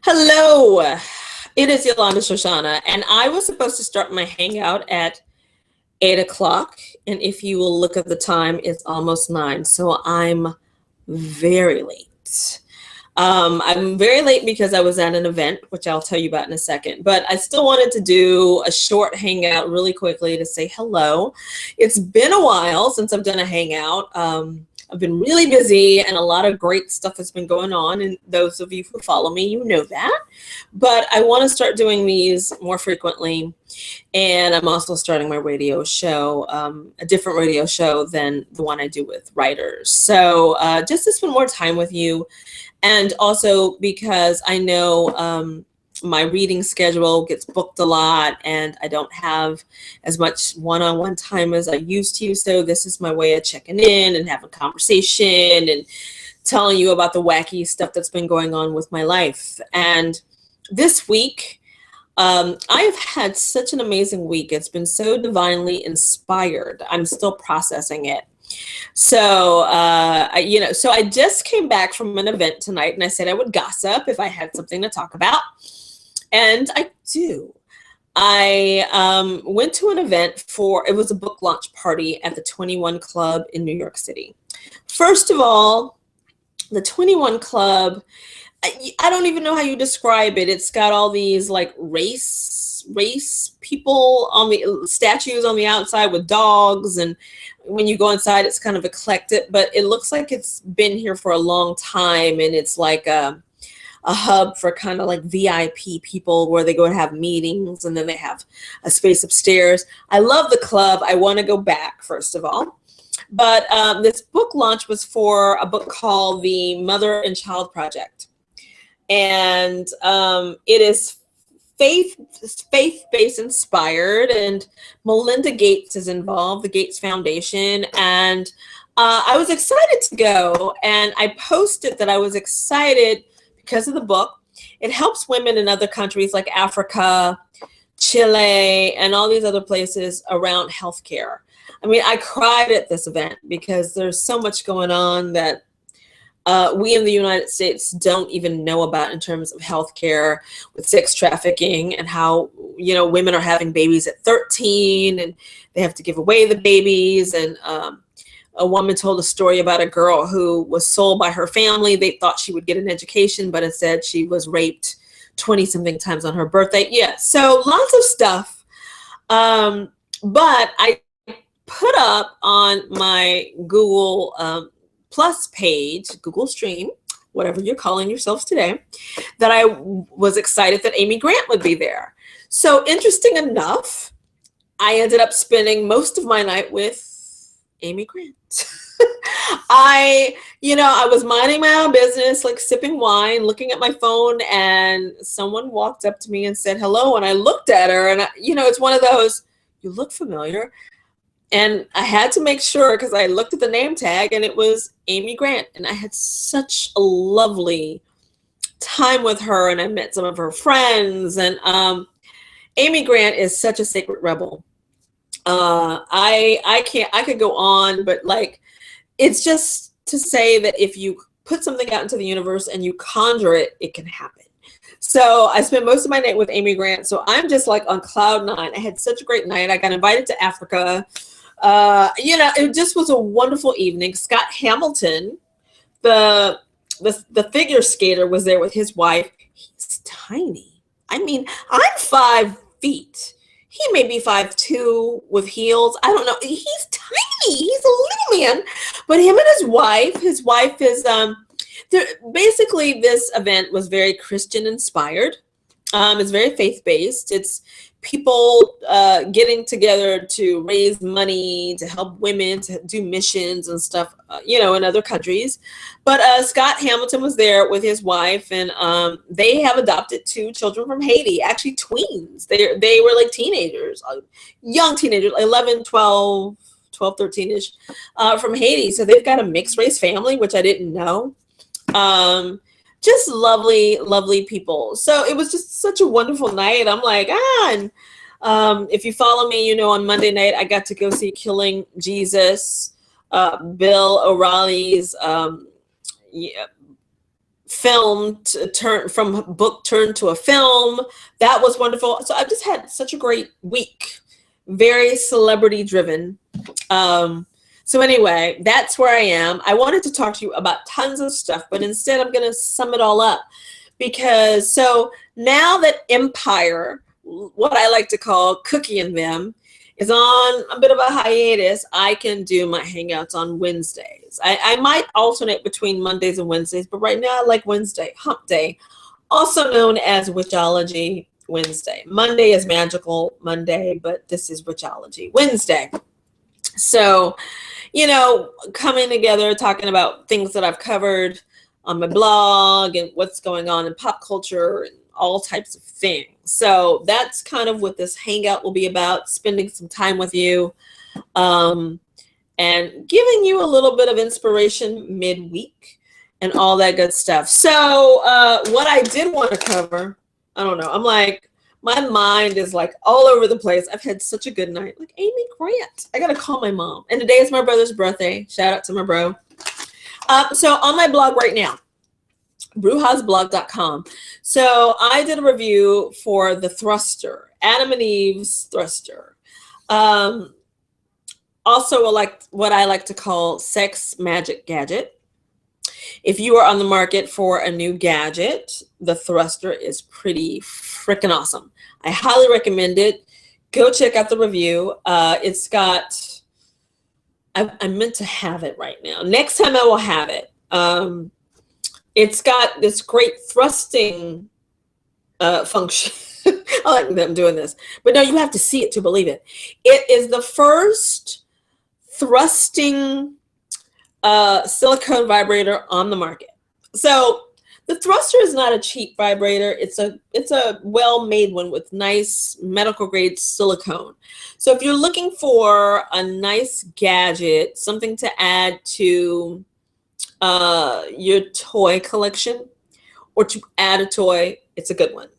Hello, it is Yolanda Shoshana, and I was supposed to start my hangout at 8 o'clock. And if you will look at the time, it's almost 9. So I'm very late. I'm very late because I was at an event, which I'll tell you about in a second. But I still wanted to do a short hangout really quickly to say hello. It's been a while since I've done a hangout. I've been really busy and a lot of great stuff has been going on. And those of you who follow me, you know that. But I want to start doing these more frequently. And I'm also starting my radio show, a different radio show than the one I do with writers. So just to spend more time with you. And also because I know my reading schedule gets booked a lot and I don't have as much one-on-one time as I used to. So this is my way of checking in and having a conversation and telling you about the wacky stuff that's been going on with my life. And this week, I've had such an amazing week. It's been so divinely inspired. I'm still processing it. So, so I just came back from an event tonight and I said I would gossip if I had something to talk about. And I do. I went to an event it was a book launch party at the 21 Club in New York City. First of all, the 21 Club, I don't even know how you describe it. It's got all these like race people on the statues on the outside with dogs, and when you go inside it's kind of eclectic, but it looks like it's been here for a long time, and it's like a hub for kind of like VIP people where they go and have meetings, and then they have a space upstairs. I love the club. I want to go back, first of all. But this book launch was for a book called The Mother and Child Project. And it is faith-based inspired, and Melinda Gates is involved, the Gates Foundation. And I was excited to go, and I posted that I was excited because of the book. It helps women in other countries like Africa, Chile, and all these other places around healthcare. I mean, I cried at this event because there's so much going on that we in the United States don't even know about in terms of healthcare, with sex trafficking and how, women are having babies at 13 and they have to give away the babies. And a woman told a story about a girl who was sold by her family. They thought she would get an education, but instead she was raped 20-something times on her birthday. Yeah, so lots of stuff. But I put up on my Google Plus page, Google Stream, whatever you're calling yourselves today, that I was excited that Amy Grant would be there. So interesting enough, I ended up spending most of my night with Amy Grant. I was minding my own business, like sipping wine, looking at my phone, and someone walked up to me and said hello. And I looked at her, and it's one of those, you look familiar. And I had to make sure because I looked at the name tag and it was Amy Grant. And I had such a lovely time with her, and I met some of her friends. And Amy Grant is such a sacred rebel. I could go on, but like, it's just to say that if you put something out into the universe and you conjure it, it can happen. So I spent most of my night with Amy Grant. So I'm just like on cloud 9. I had such a great night. I got invited to Africa. It just was a wonderful evening. Scott Hamilton, the figure skater, was there with his wife. He's tiny. I mean, I'm 5 feet. He may be 5'2" with heels. I don't know. He's tiny. He's a little man. But him and his wife is basically, this event was very Christian inspired. It's very faith-based. It's people getting together to raise money to help women to do missions and stuff, in other countries. But Scott Hamilton was there with his wife, and they have adopted 2 children from Haiti, actually tweens. They were like teenagers, young teenagers, 11, 12, 13-ish, from Haiti. So they've got a mixed race family, which I didn't know. Just lovely, lovely people. So it was just such a wonderful night. I'm like, and if you follow me, on Monday night, I got to go see Killing Jesus, Bill O'Reilly's film to turn from book turned to a film. That was wonderful. So I've just had such a great week, very celebrity driven. So anyway, that's where I am. I wanted to talk to you about tons of stuff, but instead I'm going to sum it all up because so now that Empire, what I like to call Cookie and Them, is on a bit of a hiatus, I can do my Hangouts on Wednesdays. I might alternate between Mondays and Wednesdays, but right now I like Wednesday, Hump Day, also known as Witchology Wednesday. Monday is Magical Monday, but this is Witchology Wednesday. So, coming together, talking about things that I've covered on my blog and what's going on in pop culture and all types of things. So that's kind of what this Hangout will be about, spending some time with you and giving you a little bit of inspiration midweek and all that good stuff. So what I did want to cover, I don't know, I'm like, my mind is like all over the place. I've had such a good night. Like Amy Grant. I got to call my mom. And today is my brother's birthday. Shout out to my bro. So on my blog right now, bruhasblog.com. So I did a review for the thruster, Adam and Eve's thruster. Also like what I like to call sex magic gadget. If you are on the market for a new gadget, the thruster is pretty freaking awesome. I highly recommend it. Go check out the review. It's got, I meant to have it right now. Next time I will have it. It's got this great thrusting function. I like them doing this. But no, you have to see it to believe it. It is the first thrusting silicone vibrator on the market. So the thruster is not a cheap vibrator. It's a well-made one with nice medical grade silicone. So if you're looking for a nice gadget, something to add to your toy collection or to add a toy, it's a good one.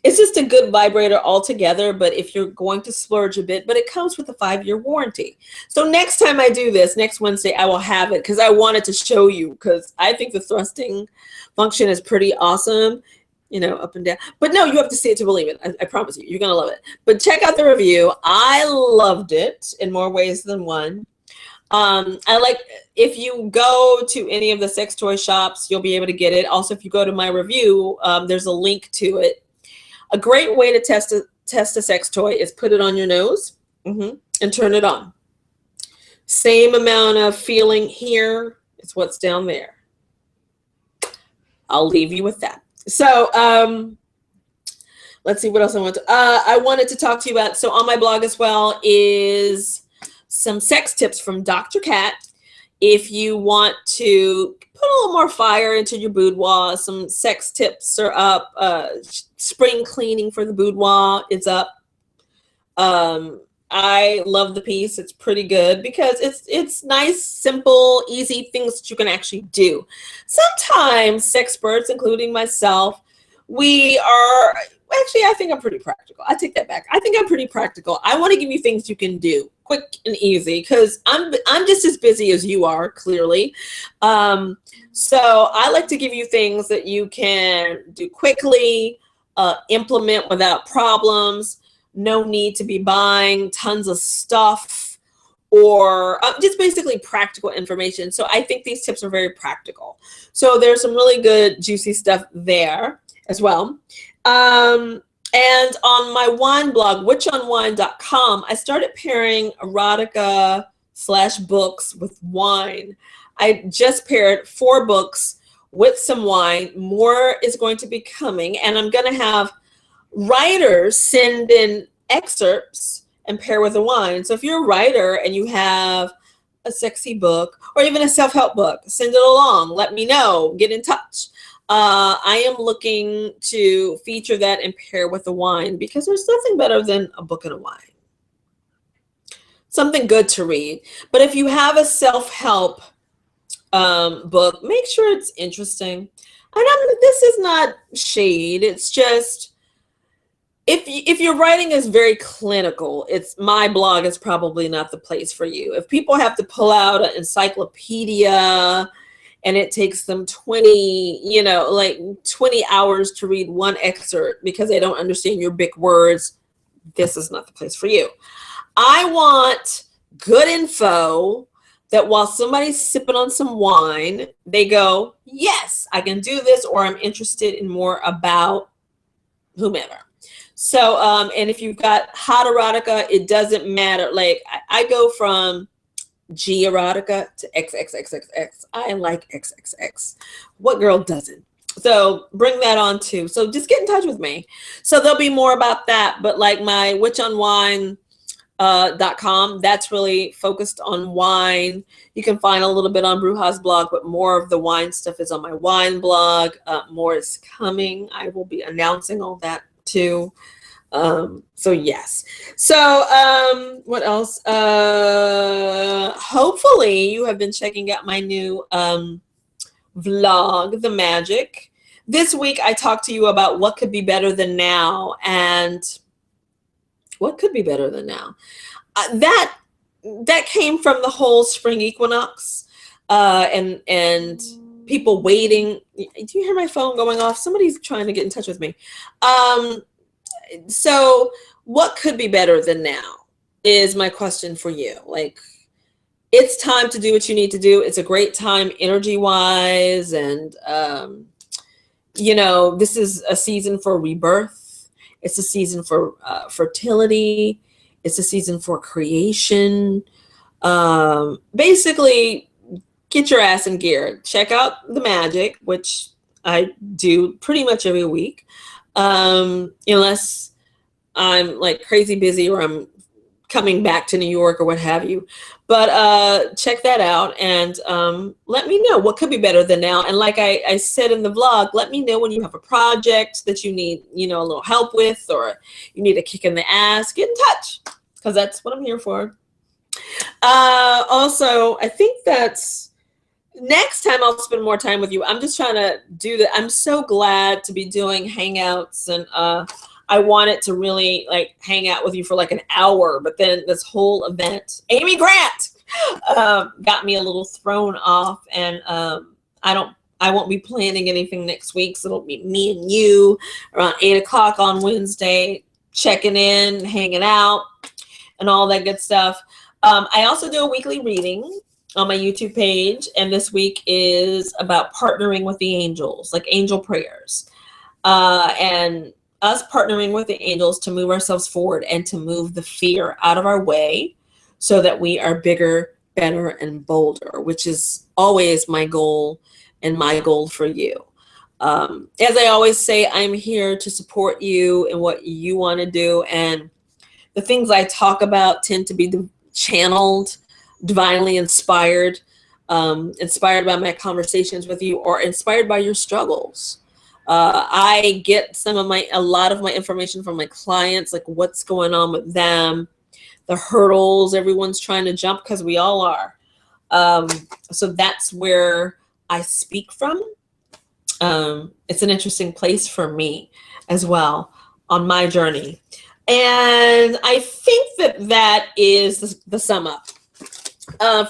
It's just a good vibrator altogether, but if you're going to splurge a bit, but it comes with a 5-year warranty. So next time I do this, next Wednesday, I will have it because I wanted to show you because I think the thrusting function is pretty awesome, up and down. But no, you have to see it to believe it. I promise you, you're going to love it. But check out the review. I loved it in more ways than one. If you go to any of the sex toy shops, you'll be able to get it. Also, if you go to my review, there's a link to it. A great way to test a sex toy is put it on your nose and turn it on. Same amount of feeling here is what's down there. I'll leave you with that. So let's see what else I wanted to talk to you about. So on my blog as well is some sex tips from Dr. Cat. If you want to put a little more fire into your boudoir, some sex tips are up. Spring cleaning for the boudoir is up. I love the piece. It's pretty good because it's nice, simple, easy things that you can actually do. Sometimes sexperts, including myself, I think I'm pretty practical. I take that back. I think I'm pretty practical. I want to give you things you can do quick and easy because I'm just as busy as you are, clearly. So I like to give you things that you can do quickly, implement without problems. No need to be buying tons of stuff or just basically practical information. So I think these tips are very practical. So there's some really good juicy stuff there as well. And on my wine blog, witchonwine.com, I started pairing erotica / books with wine. I just paired 4 books with some wine. More is going to be coming, and I'm going to have writers send in excerpts and pair with the wine. So if you're a writer and you have a sexy book or even a self-help book, send it along. Let me know. Get in touch. I am looking to feature that and pair with the wine because there's nothing better than a book and a wine. Something good to read. But if you have a self-help book, make sure it's interesting. This is not shade. It's just if your writing is very clinical, my blog is probably not the place for you. If people have to pull out an encyclopedia and it takes them 20, like 20 hours to read one excerpt because they don't understand your big words. This is not the place for you. I want good info that while somebody's sipping on some wine, they go, yes, I can do this, or I'm interested in more about whomever. So, and if you've got hot erotica, it doesn't matter. Like I go from G erotica to XXXXX. I like XXX. What girl doesn't? So bring that on too. So just get in touch with me. So there'll be more about that. But like my witchonwine.com, that's really focused on wine. You can find a little bit on Bruja's blog, but more of the wine stuff is on my wine blog. More is coming. I will be announcing all that too. So yes. So what else? Hopefully you have been checking out my new vlog, The Magic. This week I talked to you about what could be better than now, and what could be better than now. That came from the whole spring equinox, and people waiting. Do you hear my phone going off? Somebody's trying to get in touch with me. So what could be better than now is my question for you. Like, it's time to do what you need to do. It's a great time energy wise. And, this is a season for rebirth. It's a season for fertility. It's a season for creation. Basically, get your ass in gear. Check out The Magic, which I do pretty much every week. Unless I'm like crazy busy or I'm coming back to New York or what have you. But check that out and let me know what could be better than now. And like I said in the vlog, let me know when you have a project that you need, a little help with, or you need a kick in the ass. Get in touch, because that's what I'm here for. Also, I think that's next time I'll spend more time with you. I'm just trying to do that. I'm so glad to be doing Hangouts, and I wanted to really like hang out with you for like an hour, but then this whole event, Amy Grant, got me a little thrown off, and I won't be planning anything next week, so it'll be me and you around 8 o'clock on Wednesday, checking in, hanging out, and all that good stuff. I also do a weekly reading on my YouTube page, and this week is about partnering with the angels, like angel prayers, and us partnering with the angels to move ourselves forward and to move the fear out of our way so that we are bigger, better, and bolder, which is always my goal and my goal for you. As I always say, I'm here to support you in what you want to do, and the things I talk about tend to be channeled, divinely inspired, inspired by my conversations with you, or inspired by your struggles. I get a lot of my information from my clients, like what's going on with them, the hurdles everyone's trying to jump, because we all are. So that's where I speak from. It's an interesting place for me as well on my journey. And I think that is the sum up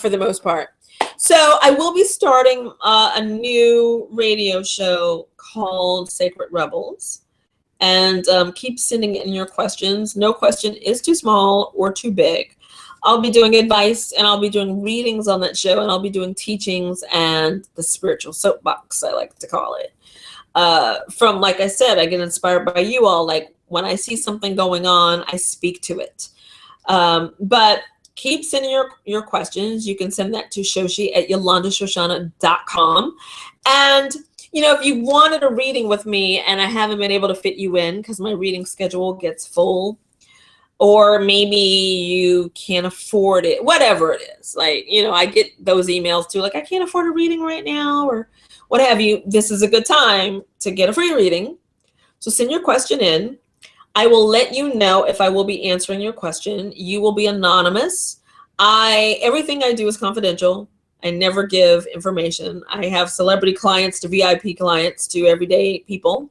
for the most part. So I will be starting a new radio show called Sacred Rebels, and keep sending in your questions. No question is too small or too big. I'll be doing advice, and I'll be doing readings on that show, and I'll be doing teachings and the spiritual soapbox, I like to call it. From, like I said, I get inspired by you all. Like when I see something going on, I speak to it. But keep sending your questions. You can send that to Shoshi at YolandaShoshana.com. And, if you wanted a reading with me and I haven't been able to fit you in because my reading schedule gets full, or maybe you can't afford it, whatever it is. Like, I get those emails too, like, I can't afford a reading right now, or what have you. This is a good time to get a free reading. So send your question in. I will let you know if I will be answering your question. You will be anonymous. Everything I do is confidential. I never give information. I have celebrity clients to VIP clients to everyday people.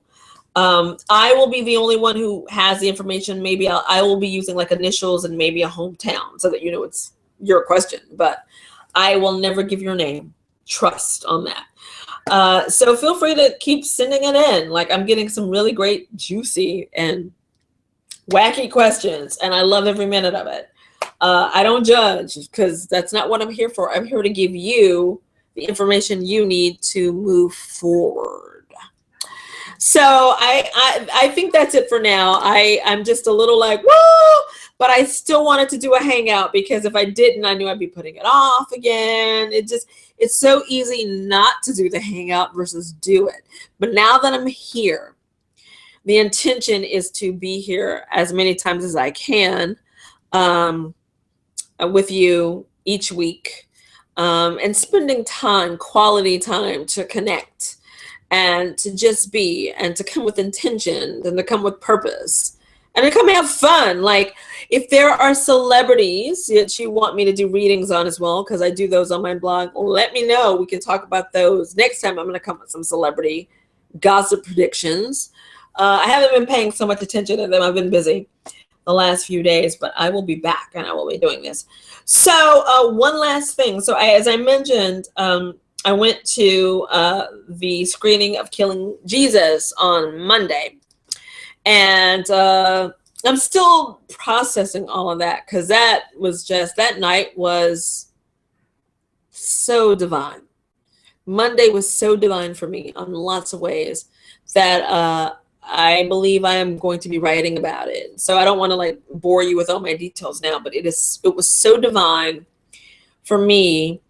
I will be the only one who has the information. Maybe I will be using like initials and maybe a hometown so that it's your question. But I will never give your name. Trust on that. So feel free to keep sending it in. Like, I'm getting some really great, juicy, and wacky questions, and I love every minute of it. I don't judge, because that's not what I'm here for. I'm here to give you the information you need to move forward. So I think that's it for now. I'm just a little like, whoa, but I still wanted to do a hangout, because if I didn't, I knew I'd be putting it off again. It's so easy not to do the hangout versus do it. But now that I'm here, the intention is to be here as many times as I can, with you each week, and spending time, quality time, to connect and to just be, and to come with intention, and to come with purpose, and to come have fun. Like, if there are celebrities that you want me to do readings on as well, because I do those on my blog, let me know. We can talk about those. Next time I'm going to come with some celebrity gossip predictions. I haven't been paying so much attention to them. I've been busy the last few days, but I will be back, and I will be doing this. So one last thing. So as I mentioned, I went to the screening of Killing Jesus on Monday, and I'm still processing all of that, because that night was so divine. Monday was so divine for me on lots of ways that I believe I am going to be writing about it. So I don't want to like bore you with all my details now, but it was so divine for me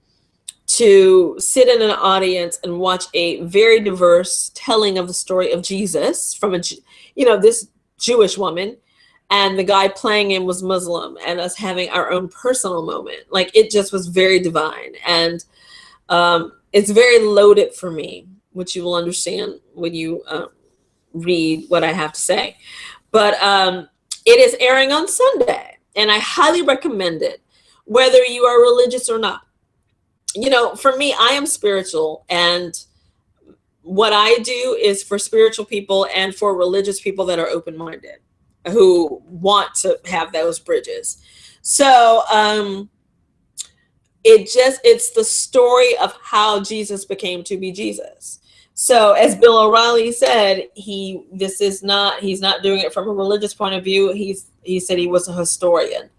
to sit in an audience and watch a very diverse telling of the story of Jesus from this Jewish woman, and the guy playing him was Muslim, and us having our own personal moment. Like, it just was very divine, and it's very loaded for me, which you will understand when you read what I have to say. But it is airing on Sunday, and I highly recommend it, whether you are religious or not. For me, I am spiritual, and what I do is for spiritual people and for religious people that are open-minded, who want to have those bridges. So it's the story of how Jesus became to be Jesus. So as Bill O'Reilly said, he's not doing it from a religious point of view. He said he was a historian.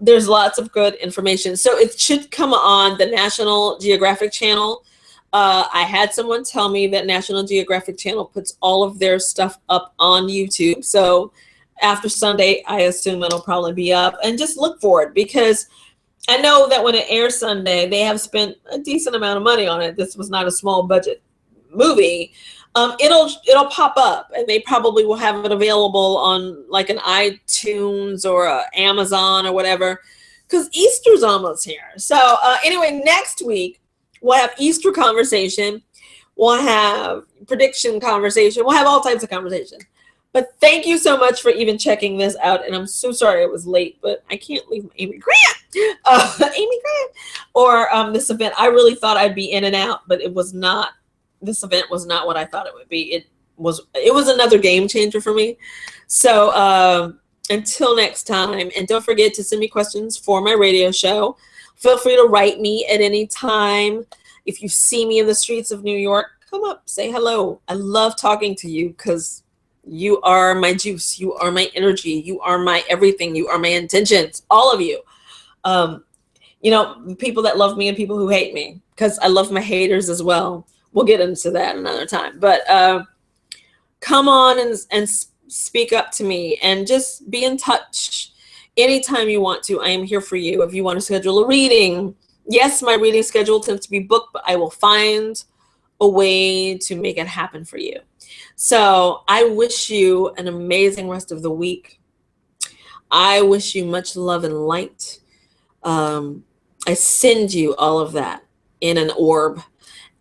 There's lots of good information. So it should come on the National Geographic Channel. I had someone tell me that National Geographic Channel puts all of their stuff up on YouTube. So after Sunday, I assume it'll probably be up, and just look for it, because I know that when it airs Sunday, they have spent a decent amount of money on it. This was not a small budget movie. It'll pop up, and they probably will have it available on like an iTunes or a Amazon or whatever, because Easter's almost here. So anyway, next week we'll have Easter conversation, we'll have prediction conversation, we'll have all types of conversation. But thank you so much for even checking this out, and I'm so sorry it was late, but I can't leave Amy Grant, or this event. I really thought I'd be in and out, but it was not. This event was not what I thought it would be. It was another game changer for me. So until next time, and don't forget to send me questions for my radio show. Feel free to write me at any time. If you see me in the streets of New York, come up, say hello. I love talking to you, because you are my juice. You are my energy. You are my everything. You are my intentions. All of you. People that love me and people who hate me, because I love my haters as well. We'll get into that another time. But come on and speak up to me, and just be in touch anytime you want to. I am here for you. If you want to schedule a reading, yes, my reading schedule tends to be booked, but I will find a way to make it happen for you. So I wish you an amazing rest of the week. I wish you much love and light. I send you all of that in an orb.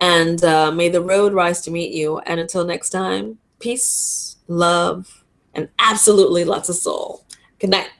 And may the road rise to meet you. And until next time, peace, love, and absolutely lots of soul. Good night.